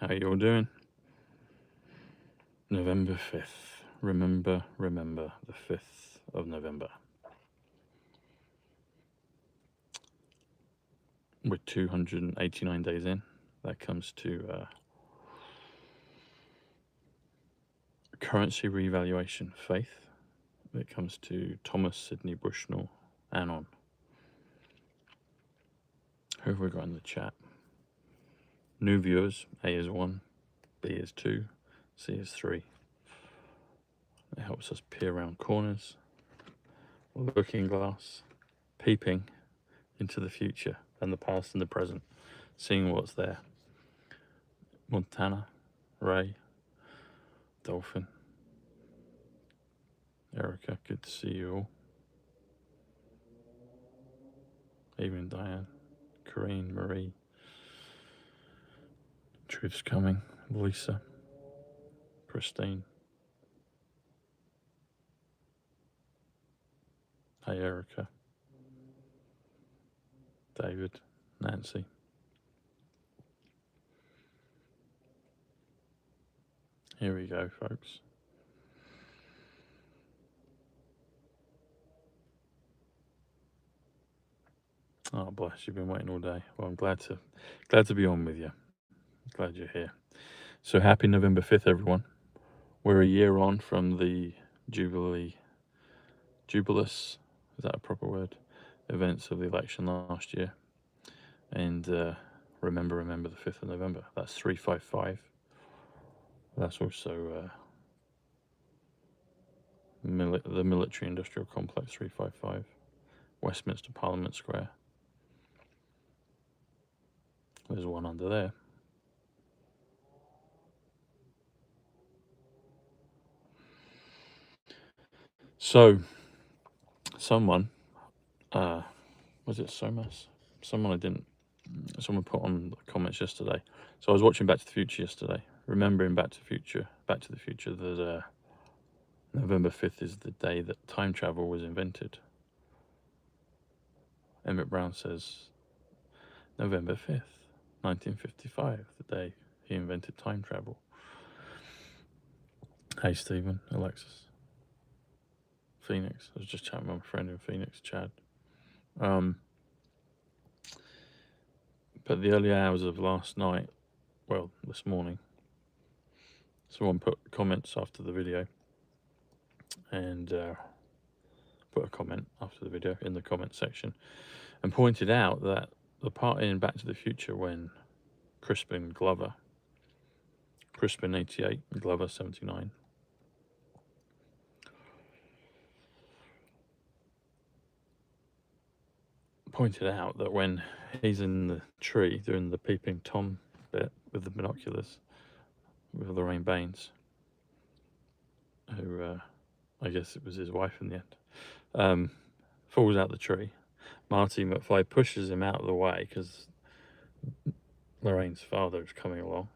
How you all doing? November 5th. Remember the 5th of November. We're 289 days in. That comes to currency revaluation faith. It comes to Thomas Sidney Bushnell Anon. Who have we got in the chat? New viewers. A is 1, B is 2, C is 3. It helps us peer around corners, looking glass, peeping into the future and the past and the present, seeing what's there. Montana, Ray, Dolphin, Erica, good to see you all. Even Diane, Corrine, Marie, Truth's coming, Lisa, Christine. Hey Erica, David, Nancy. Here we go, folks. Oh bless, you've been waiting all day. Well, I'm glad to be on with you. Glad you're here. So happy November 5th, everyone. We're a year on from the jubilous, is that a proper word? Events of the election last year. And remember the 5th of November. That's 355. That's also the military industrial complex 355, Westminster Parliament Square. There's one under there. So someone was it Somas? Someone put on the comments yesterday. So I was watching Back to the Future yesterday, remembering Back to the Future that November 5th is the day that time travel was invented. Emmett Brown says November 5th, 1955, the day he invented time travel. Hey Stephen, Alexis, Phoenix. I was just chatting with my friend in Phoenix, Chad. But the early hours of last night, well, this morning, someone put comments after the video and put a comment after the video in the comment section and pointed out that the part in Back to the Future when Crispin 88, Glover 79, pointed out that when he's in the tree doing the peeping Tom bit with the binoculars with Lorraine Baines, who I guess it was his wife in the end, falls out the tree. Marty McFly pushes him out of the way because Lorraine's father is coming along,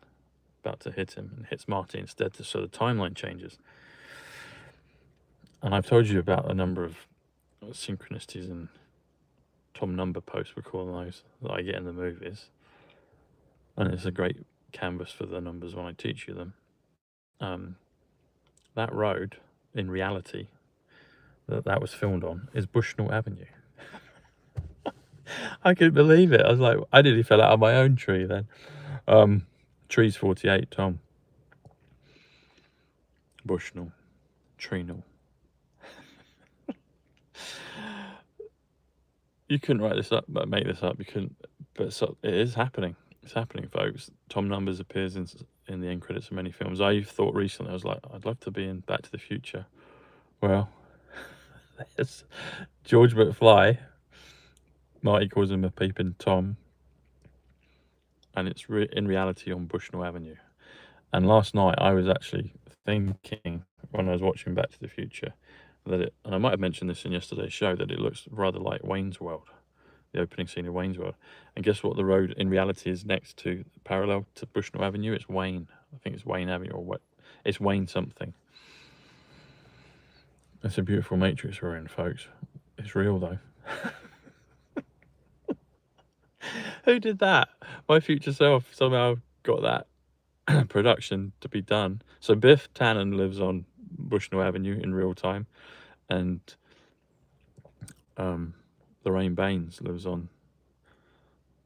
about to hit him, and hits Marty instead, so the timeline changes. And I've told you about a number of synchronicities and Tom number posts, we call those, that I get in the movies. And it's a great canvas for the numbers when I teach you them. That road, in reality, that was filmed on is Bushnell Avenue. I couldn't believe it. I was like, I nearly fell out of my own tree then. Trees 48, Tom. Bushnell. Treenell. You couldn't write this up, but make this up. You couldn't, but so, it is happening. It's happening, folks. Tom Numbers appears in the end credits of many films. I thought recently, I was like, I'd love to be in Back to the Future. Well, there's George McFly. Marty calls him a peeping Tom. And it's in reality on Bushnell Avenue. And last night I was actually thinking, when I was watching Back to the Future, and I might have mentioned this in yesterday's show, that it looks rather like Wayne's World, the opening scene of Wayne's World. And guess what the road in reality is next to, parallel to Bushnell Avenue? It's Wayne. I think it's Wayne Avenue, or it's Wayne something. It's a beautiful matrix we're in, folks. It's real though. Who did that? My future self somehow got that production to be done. So Biff Tannen lives on Bushnell Avenue in real time, and Lorraine Baines lives on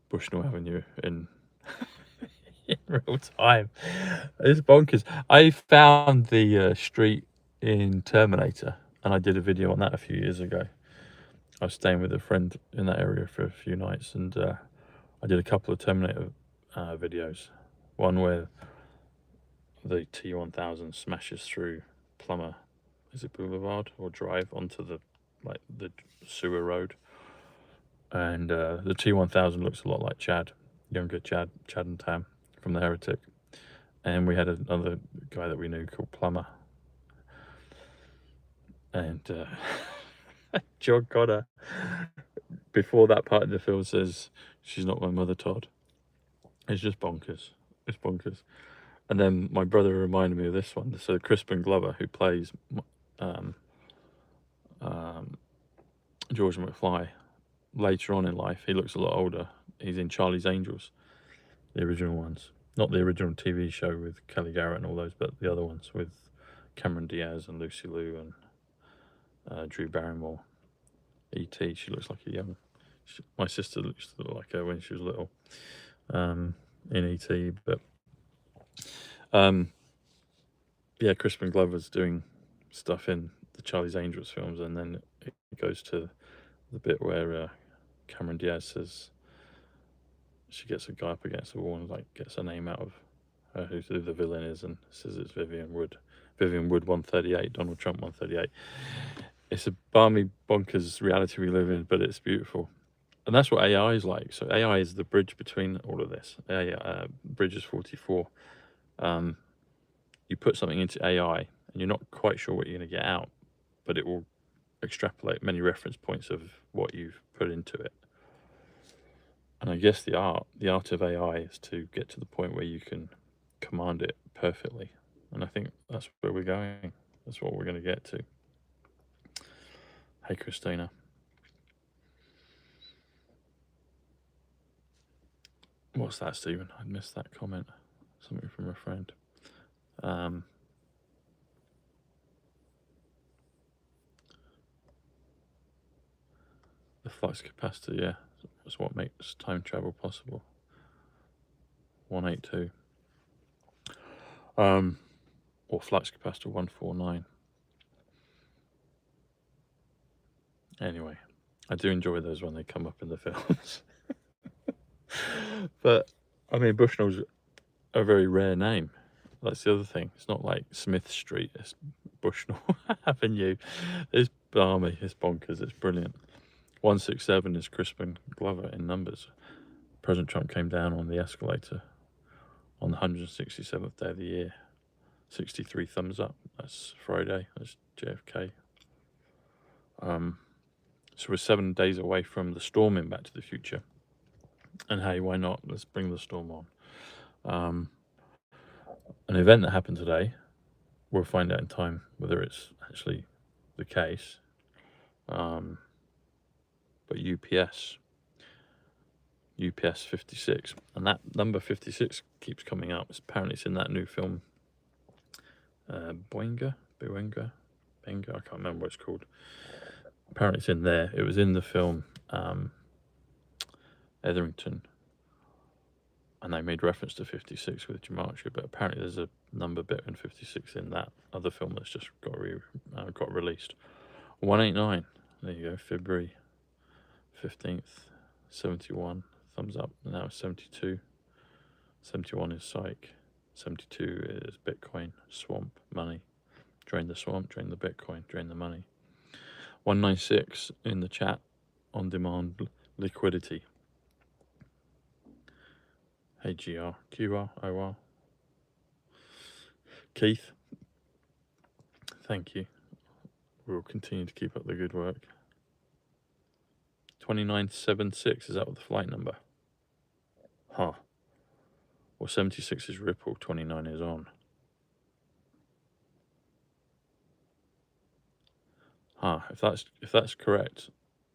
Bushnell Avenue in in real time. It's bonkers. I found the street in Terminator, and I did a video on that a few years ago. I was staying with a friend in that area for a few nights, and I did a couple of Terminator videos. One where the T1000 smashes through Plummer, is it Boulevard or Drive, onto the sewer road, and the T1000 looks a lot like Chad, younger Chad and Tam from The Heretic. And we had another guy that we knew called Plummer, and John Connor, before that part of the film, says, "She's not my mother, Todd." It's just bonkers. It's bonkers. And then my brother reminded me of this one. So Crispin Glover, who plays George McFly, later on in life, he looks a lot older. He's in Charlie's Angels, the original ones. Not the original TV show with Kelly Garrett and all those, but the other ones with Cameron Diaz and Lucy Liu and Drew Barrymore. E.T., she looks like a young... my sister used to look like her when she was little in E.T., but... yeah, Crispin Glover's doing stuff in the Charlie's Angels films, and then it goes to the bit where Cameron Diaz says she gets a guy up against the wall and gets her name out of who the villain is, and says it's Vivian Wood. Vivian Wood 138, Donald Trump 138. It's a balmy, bonkers reality we live in, but it's beautiful. And that's what AI is like. So AI is the bridge between all of this. Bridge is 44. You put something into AI, and you're not quite sure what you're going to get out, but it will extrapolate many reference points of what you've put into it. And I guess the art of AI is to get to the point where you can command it perfectly. And I think that's where we're going. That's what we're going to get to. Hey, Christina. What's that, Stephen? I missed that comment. Something from a friend. The flux capacitor, yeah, that's what makes time travel possible. 182. Or flux capacitor 149. Anyway, I do enjoy those when they come up in the films. But I mean, Bushnell's a very rare name. That's the other thing. It's not like Smith Street. It's Bushnell Avenue. It's balmy. It's bonkers. It's brilliant. 167 is Crispin Glover in numbers. President Trump came down on the escalator on the 167th day of the year. 63 thumbs up. That's Friday. That's JFK. So we're 7 days away from the storm in Back to the Future. And hey, why not? Let's bring the storm on. An event that happened today, we'll find out in time whether it's actually the case. But UPS 56, and that number 56 keeps coming up. Apparently it's in that new film, Benga, I can't remember what it's called. Apparently it's in there. It was in the film Etherington, and they made reference to 56 with Gematria, but apparently there's a number bit in 56 in that other film that's just got released. 189, there you go, February 15th, 71, thumbs up. Now it's 72. 71 is Psych. 72 is Bitcoin, swamp, money. Drain the swamp, drain the Bitcoin, drain the money. 196 in the chat, on demand liquidity. Hey, GR, QR, OR. Keith, thank you. We'll continue to keep up the good work. 2976, is that what the flight number? Huh. Well, 76 is Ripple, 29 is on. Huh, if that's correct,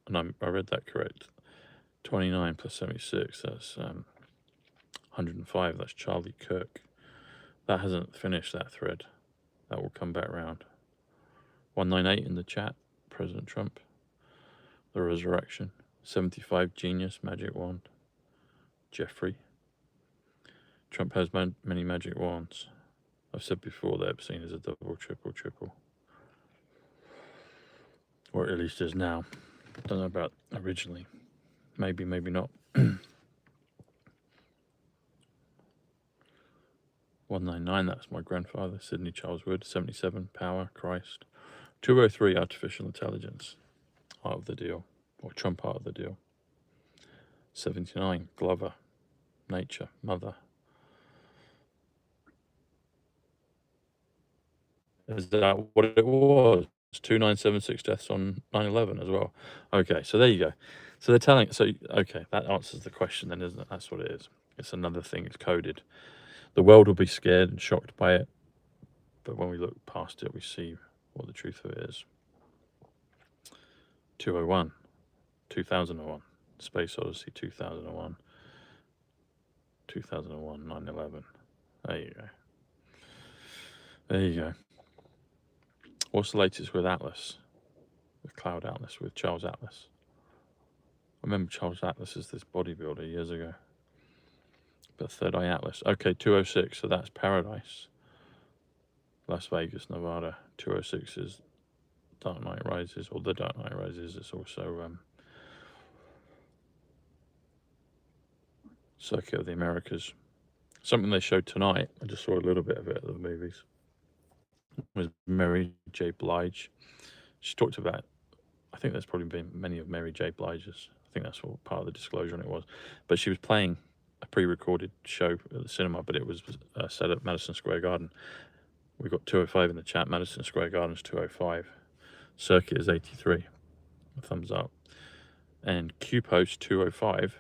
and I read that correct, 29 plus 76, that's 105, that's Charlie Kirk. That hasn't finished, that thread. That will come back round. 198 in the chat. President Trump. The resurrection. 75 genius magic wand. Jeffrey. Trump has many magic wands. I've said before that Epstein is a double, triple. Or at least is now. Don't know about originally. Maybe, maybe not. 199, that's my grandfather, Sidney Charles Wood. 77, power, Christ. 203, artificial intelligence. Art of the deal. Or Trump art of the deal. 79, Glover. Nature, mother. Is that what it was? 2976 deaths on 9/11 as well. Okay, so there you go. So they're telling, so okay, that answers the question then, isn't it? That's what it is. It's another thing, it's coded. The world will be scared and shocked by it, but when we look past it, we see what the truth of it is. 201, 2001, Space Odyssey 2001, 2001, 9/11. There you go. There you go. What's the latest with Atlas? With Cloud Atlas, with Charles Atlas? I remember Charles Atlas as this bodybuilder years ago. But Third Eye Atlas. Okay, 206, so that's Paradise. Las Vegas, Nevada. 206 is Dark Knight Rises, or The Dark Knight Rises. It's also Circuit of the Americas. Something they showed tonight, I just saw a little bit of it at the movies, was Mary J. Blige. She talked about, I think there's probably been many of Mary J. Blige's. I think that's what part of the disclosure on it was. But she was playing a pre-recorded show at the cinema, but it was set at Madison Square Garden. We've got 205 in the chat. Madison Square Garden's 205. Circuit is 83. A thumbs up. And Q-Post 205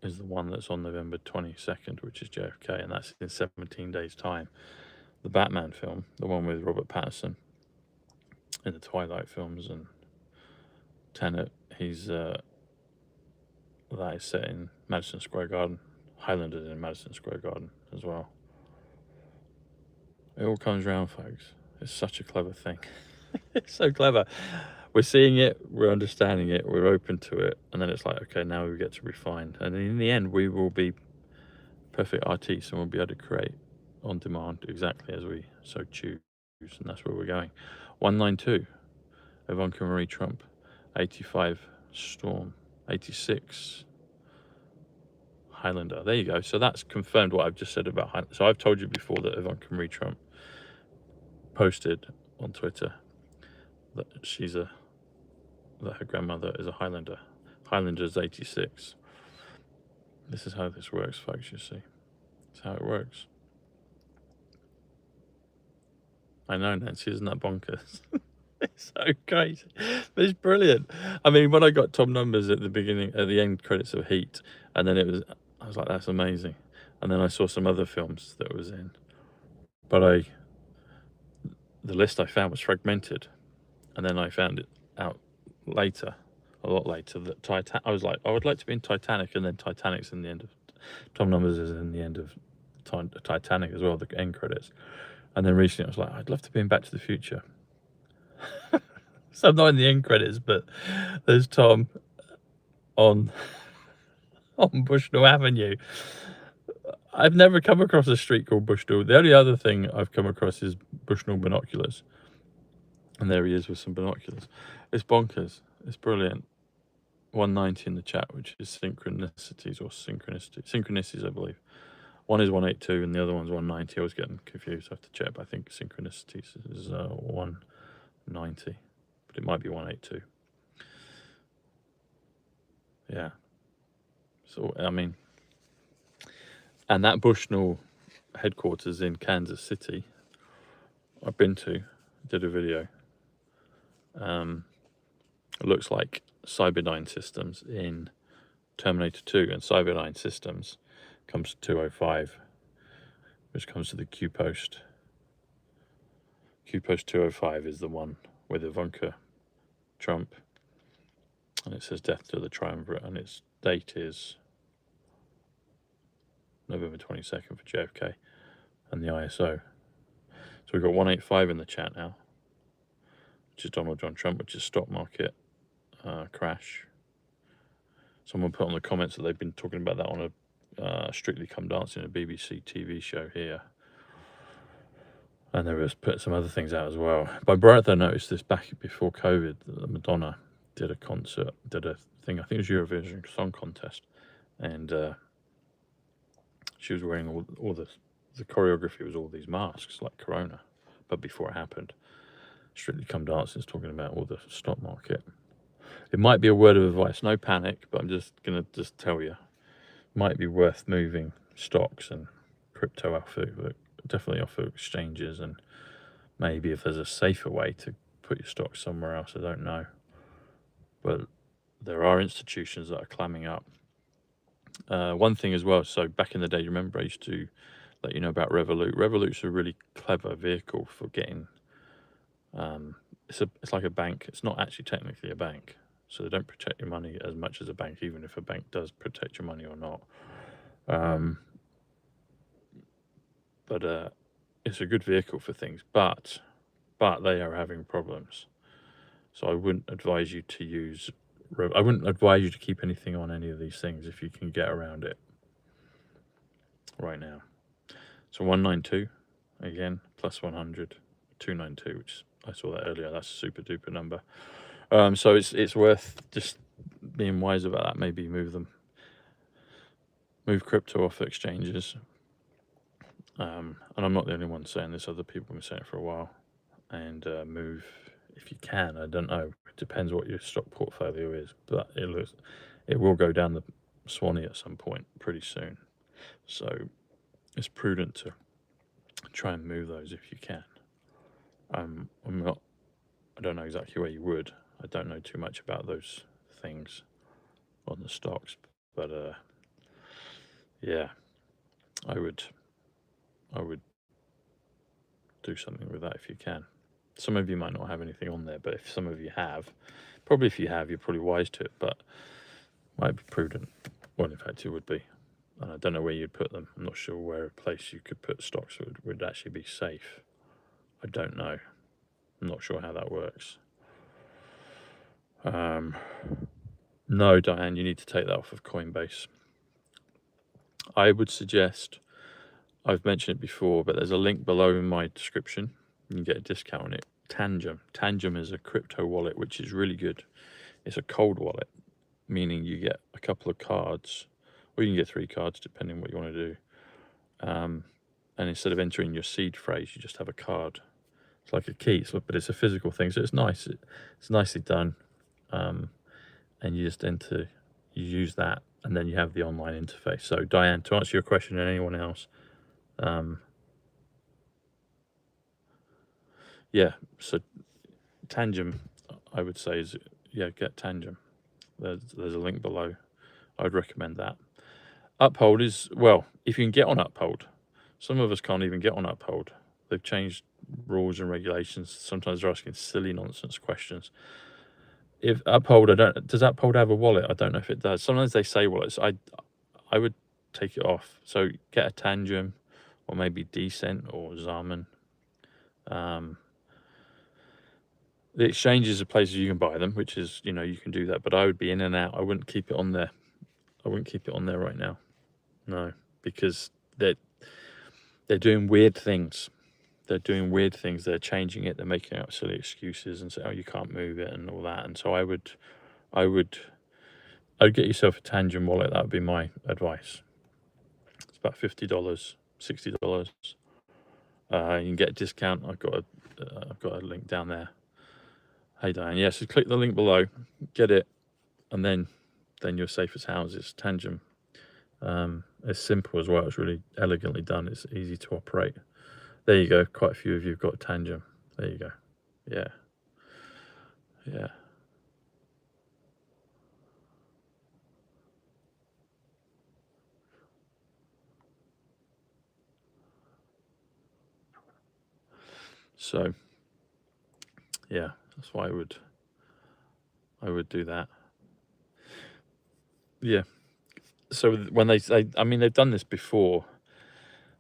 is the one that's on November 22nd, which is JFK, and that's in 17 days' time. The Batman film, the one with Robert Pattinson in the Twilight films and Tenet, that is set in Madison Square Garden. Highlander is in Madison Square Garden as well. It all comes round, folks. It's such a clever thing. It's so clever. We're seeing it, we're understanding it, we're open to it, and then it's like, okay, now we get to refine. And in the end, we will be perfect artists and we'll be able to create on demand exactly as we so choose, and that's where we're going. 192, Ivanka Marie Trump. 85, Storm. 86, Highlander. There you go. So that's confirmed what I've just said about Highlander. So I've told you before that Ivanka Marie Trump posted on Twitter that that her grandmother is a Highlander. Highlander is 86. This is how this works, folks, you see. It's how it works. I know, Nancy, isn't that bonkers? It's so crazy. But it's brilliant. I mean, when I got Tom numbers at the end credits of Heat, and then I was like, that's amazing. And then I saw some other films that it was in. But the list I found was fragmented. And then I found it out later, a lot later, that I was like, I would like to be in Titanic, and then Titanic's in the end of, Tom numbers is in the end of Titanic as well, the end credits. And then recently I was like, I'd love to be in Back to the Future. So I'm not in the end credits, but there's Tom on Bushnell Avenue. I've never come across a street called Bushnell. The only other thing I've come across is Bushnell binoculars. And there he is with some binoculars. It's bonkers. It's brilliant. 190 in the chat, which is synchronicities or synchronicities, I believe. One is 182 and the other one's 190. I was getting confused. I have to check, but I think synchronicities is 190. But it might be 182. Yeah. So, I mean, and that Bushnell headquarters in Kansas City, I've been to, did a video. It looks like Cyberdyne Systems in Terminator 2, and Cyberdyne Systems comes to 205, which comes to the Q-Post. Q-Post 205 is the one with Ivanka Trump, and it says death to the triumvirate, and its date is November 22nd for JFK and the ISO. So we've got 185 in the chat now, which is Donald John Trump, which is stock market crash. Someone put on the comments that they've been talking about that on a Strictly Come Dancing, a BBC TV show here. And they was put some other things out as well. My brother noticed this back before COVID, that Madonna did a concert, did a thing, I think it was Eurovision Song Contest, and she was wearing all the choreography was all these masks like Corona, but before it happened. Strictly Come Dancing is talking about all the stock market. It might be a word of advice, no panic, but I'm just gonna tell you, might be worth moving stocks and crypto definitely off of exchanges, and maybe if there's a safer way to put your stocks somewhere else, I don't know. But there are institutions that are clamming up. One thing as well, so back in the day, you remember I used to let you know about Revolut. Revolut's a really clever vehicle for getting, it's like a bank. It's not actually technically a bank, so they don't protect your money as much as a bank, even if a bank does protect your money or not. But it's a good vehicle for things, but they are having problems. So I wouldn't advise you to use, I wouldn't advise you to keep anything on any of these things if you can get around it right now. So 192, again, plus 100, 292, which I saw that earlier. That's a super duper number. So it's worth just being wise about that. Maybe move crypto off exchanges. And I'm not the only one saying this. Other people have been saying it for a while. And move, if you can. I don't know. It depends what your stock portfolio is, but it will go down the Swanee at some point pretty soon. So it's prudent to try and move those if you can. I don't know exactly where you would. I don't know too much about those things on the stocks, but yeah, I would do something with that if you can. Some of you might not have anything on there, but if some of you have, if you have, you're probably wise to it, but might be prudent. Well, in fact, it would be. And I don't know where you'd put them. I'm not sure where a place you could put stocks would actually be safe. I don't know. I'm not sure how that works. No, Diane, you need to take that off of Coinbase. I would suggest, I've mentioned it before, but there's a link below in my description. You can get a discount on it. Tangem. Tangem is a crypto wallet, which is really good. It's a cold wallet, meaning you get a couple of cards, or you can get 3 cards, depending on what you want to do. And instead of entering your seed phrase, you just have a card. It's like a key, but it's a physical thing, so it's nice. It's nicely done. And you just you use that, and then you have the online interface. So Diane, to answer your question, and anyone else, yeah, so Tangem, I would say, is, yeah, get Tangem. There's a link below. I would recommend that. Uphold is, well, if you can get on Uphold. Some of us can't even get on Uphold. They've changed rules and regulations. Sometimes they're asking silly nonsense questions. If Uphold, does Uphold have a wallet? I don't know if it does. Sometimes they say wallets. I would take it off. So get a Tangem, or maybe Decent or Zaman. The exchanges are places you can buy them, which is, you can do that. But I would be in and out. I wouldn't keep it on there. I wouldn't keep it on there right now. No, because they're doing weird things. They're doing weird things. They're changing it. They're making up silly excuses and say, oh, you can't move it and all that. And so I would get yourself a Tangent wallet. That would be my advice. It's about $50, $60. You can get a discount. I've got a link down there. Hey Diane, yeah. So click the link below, get it, and then you're safe as houses. Tangent. It's simple as well. It's really elegantly done. It's easy to operate. There you go. Quite a few of you have got Tangent. There you go. Yeah. Yeah. So, yeah, that's why I would do that. Yeah. So when they say, I mean, they've done this before,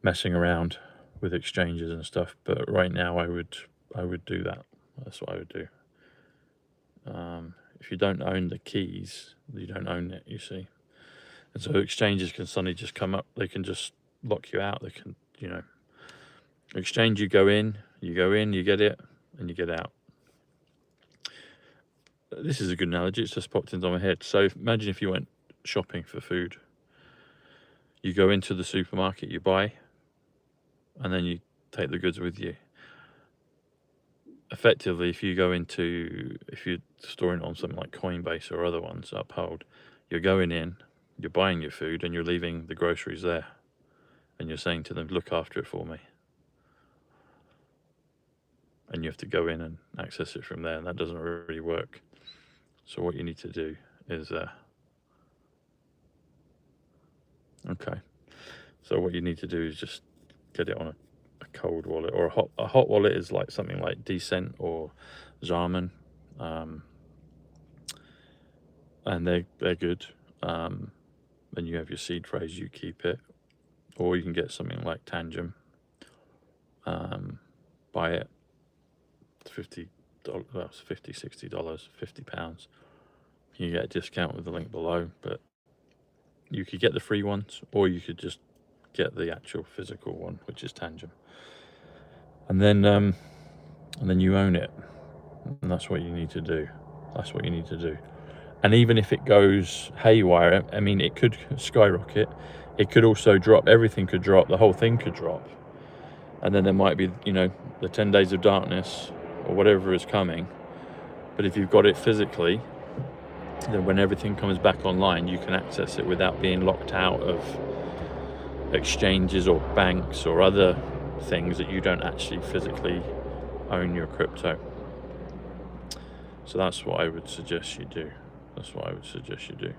messing around with exchanges and stuff, but right now I would do that. That's what I would do. If you don't own the keys, you don't own it, you see. And so exchanges can suddenly just come up. They can just lock you out. They can, exchange, you go in, you get it, and you get out. This is a good analogy. It's just popped into my head. So imagine if you went shopping for food. You go into the supermarket, you buy, and then you take the goods with you. Effectively, if you're storing on something like Coinbase or other ones, Uphold, you're going in, you're buying your food, and you're leaving the groceries there. And you're saying to them, look after it for me. And you have to go in and access it from there, and that doesn't really work. So what you need to do is, okay. So what you need to do is just get it on a cold wallet, or a hot wallet is like something like Decent or Zarman, and they're good. Then you have your seed phrase, you keep it, or you can get something like Tangem. Buy it, $50, well, $50, $60, £50. You get a discount with the link below, but you could get the free ones, or you could just get the actual physical one, which is Tangem. And then you own it, and that's what you need to do. That's what you need to do. And even if it goes haywire, I mean, it could skyrocket. It could also drop. Everything could drop. The whole thing could drop. And then there might be, the 10 days of darkness or whatever is coming. But if you've got it physically, then when everything comes back online, you can access it without being locked out of exchanges or banks or other things that you don't actually physically own your crypto. So that's what I would suggest you do. That's what I would suggest you do.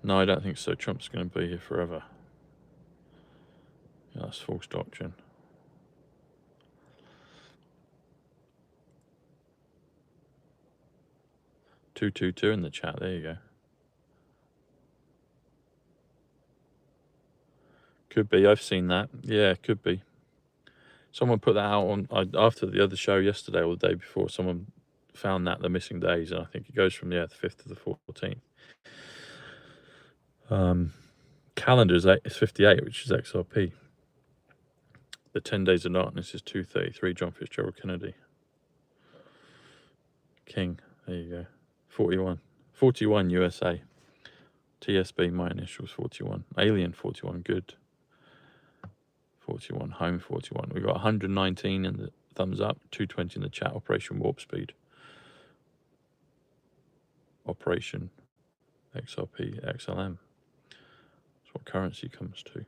No, I don't think so. Trump's going to be here forever. Yeah, that's false doctrine. "222" in the chat. There you go. Could be. I've seen that. Yeah, could be. Someone put that out on after the other show yesterday or the day before. Someone found that the missing days, and I think it goes from the 5th to the 14th. Calendar is 58, which is XRP. The 10 days of darkness is 233. John Fitzgerald Kennedy. King. There you go. 41 USA. TSB, my initials, 41. Alien, 41. Good. 41. Home, 41. We've got 119 in the thumbs up. 220 in the chat. Operation Warp Speed. Operation XRP XLM. That's what currency comes to.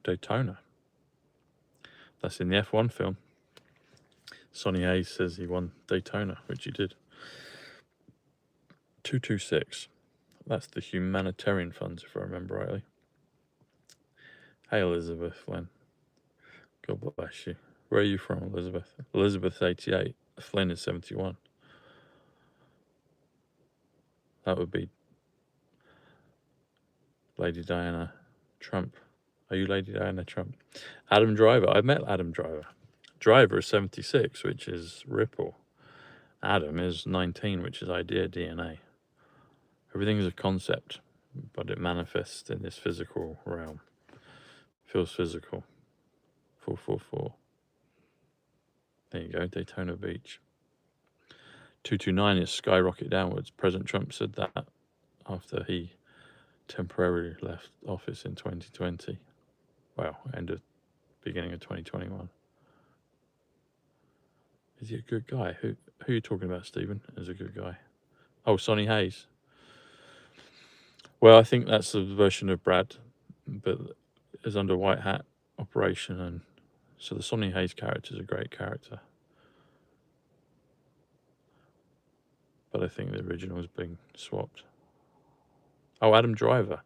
Daytona. That's in the F1 film. Sonny Hayes says he won Daytona, which he did. 226. That's the humanitarian funds, if I remember rightly. Hey, Elizabeth Flynn. God bless you. Where are you from, Elizabeth? Elizabeth's 88. Flynn is 71. That would be Lady Diana Trump. Are you Lady Diana Trump? Adam Driver. I've met Adam Driver. Driver is 76, which is Ripple. Adam is 19, which is Idea DNA. Everything is a concept, but it manifests in this physical realm. Feels physical. 444. There you go, Daytona Beach. 229 is skyrocket downwards. President Trump said that after he temporarily left office in 2020. Well, beginning of 2021. Is he a good guy? Who are you talking about, Stephen, as a good guy? Oh, Sonny Hayes. Well, I think that's the version of Brad, but is under white hat operation, and so the Sonny Hayes character is a great character. But I think the original is being swapped. Oh, Adam Driver.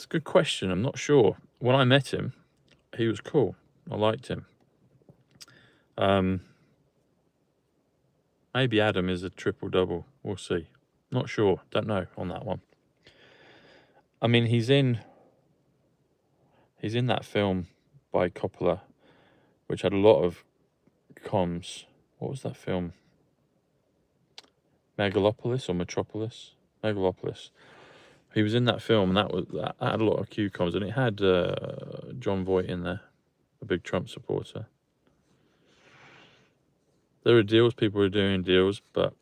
It's a good question. I'm not sure. When I met him, he was cool. I liked him. Maybe Adam is a triple-double. We'll see. Not sure. Don't know on that one. I mean, he's in that film by Coppola, which had a lot of comms. What was that film? Megalopolis or Metropolis? Megalopolis. He was in that film, and that had a lot of Q comms, and it had John Voight in there, a big Trump supporter. There are deals. People are doing deals, but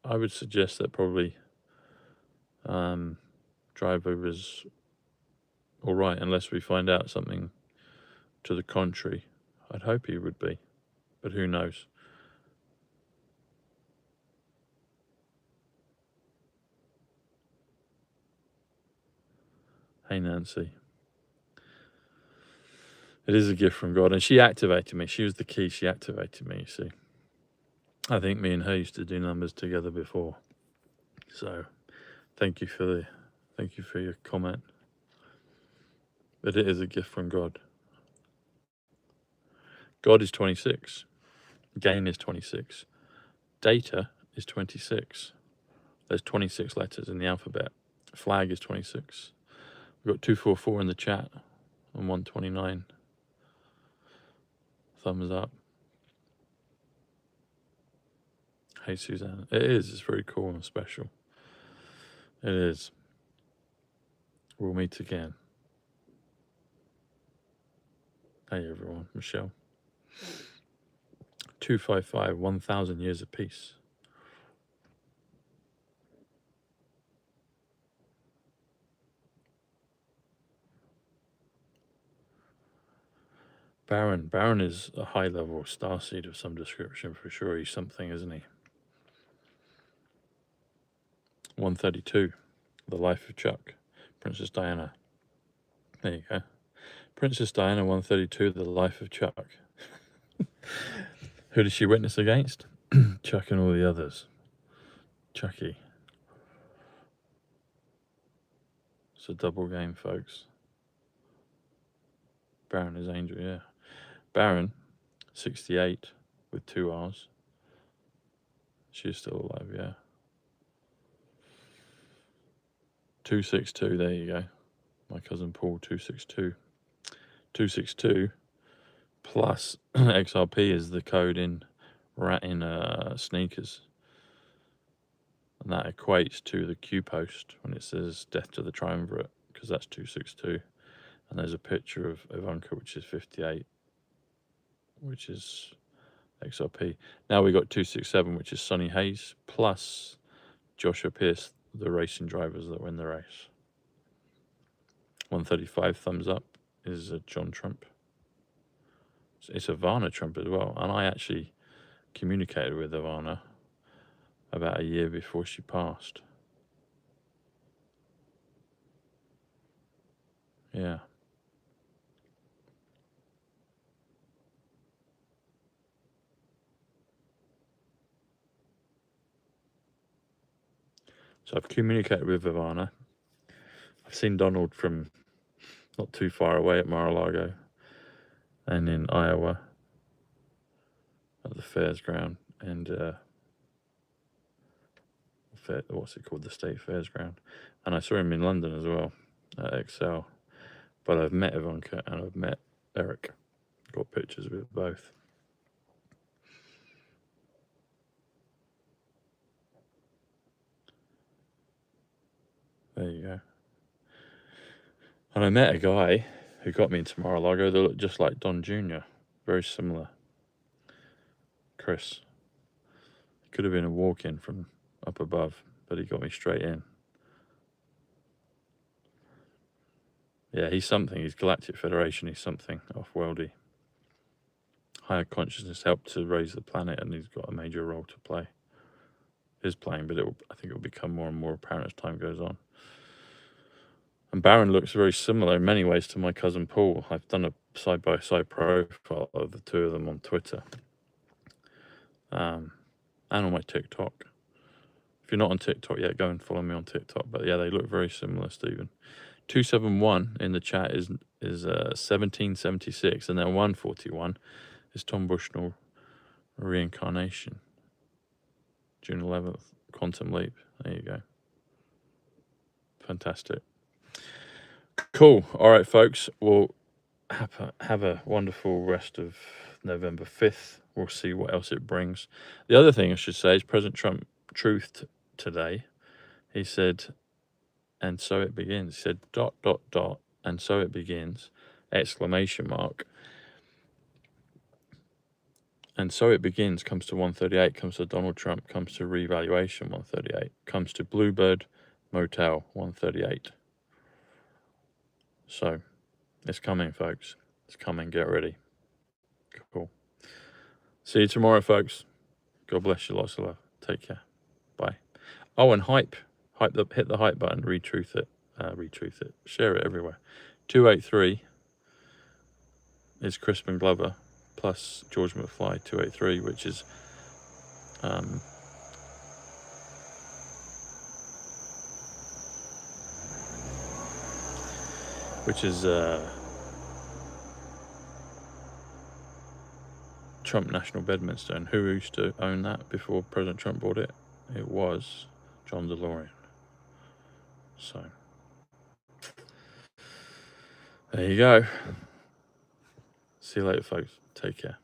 I would suggest that probably Driver was all right, unless we find out something to the contrary. I'd hope he would be, but who knows? Hey, Nancy. It is a gift from God, and she activated me. She was the key. She activated me, you see. I think me and her used to do numbers together before. So thank you for your comment. But it is a gift from God. God is 26. Gain is 26. Data is 26. There's 26 letters in the alphabet. Flag is 26. We've got 244 in the chat and 129. Thumbs up. Hey, Suzanne. It is. It's very cool and special. It is. We'll meet again. Hey, everyone. Michelle. 255, 1,000 years of peace. Baron. Baron is a high-level starseed of some description for sure. He's something, isn't he? 132, The Life of Chuck. Princess Diana. There you go. Princess Diana, 132, The Life of Chuck. Who did she witness against? Chuck and all the others. Chucky. It's a double game, folks. Baron is Angel, yeah. Baron, 68 with 2 R's. She's still alive, yeah. 262, there you go. My cousin Paul, 262. 262 plus XRP is the code in sneakers. And that equates to the Q post when it says death to the triumvirate, because that's 262. And there's a picture of Ivanka, which is 58, which is XRP. Now we got 267, which is Sonny Hayes, plus Joshua Pierce, the racing drivers that win the race. 135, thumbs up, is John Trump. It's Ivana Trump as well. And I actually communicated with Ivana about a year before she passed. Yeah. So I've communicated with Ivana. I've seen Donald from not too far away at Mar-a-Lago and in Iowa at the Fairs ground and what's it called, the State Fairs ground. And I saw him in London as well at Excel. But I've met Ivanka and I've met Eric. Got pictures with both. There you go. And I met a guy who got me into Mar-a-Lago that looked just like Don Jr. Very similar. Chris. Could have been a walk-in from up above, but he got me straight in. Yeah, he's something. He's Galactic Federation. He's something off-worldy. Higher consciousness helped to raise the planet, and he's got a major role to play. Is playing, but I think it will become more and more apparent as time goes on. And Baron looks very similar in many ways to my cousin Paul. I've done a side-by-side profile of the two of them on Twitter. And on my TikTok. If you're not on TikTok yet, go and follow me on TikTok. But yeah, they look very similar, Stephen. 271 in the chat is 1776, and then 141 is Tom Bushnell Reincarnation. June 11th, Quantum Leap. There you go. Fantastic. Cool. All right, folks. We'll have a wonderful rest of November 5th. We'll see what else it brings. The other thing I should say is President Trump truthed today. He said, and so it begins. He said, ... and so it begins, ! And so it begins comes to 138, comes to Donald Trump, comes to revaluation 138, comes to Bluebird Motel 138. So it's coming, folks. It's coming. Get ready. Cool. See you tomorrow, folks. God bless you. Lots of love. Take care. Bye. Oh, and hit the hype button. Retruth it. Share it everywhere. 283 is Crispin Glover plus George McFly. 283, which is Trump National Bedminster. And who used to own that before President Trump bought it? It was John DeLorean. So there you go. See you later, folks. Take care.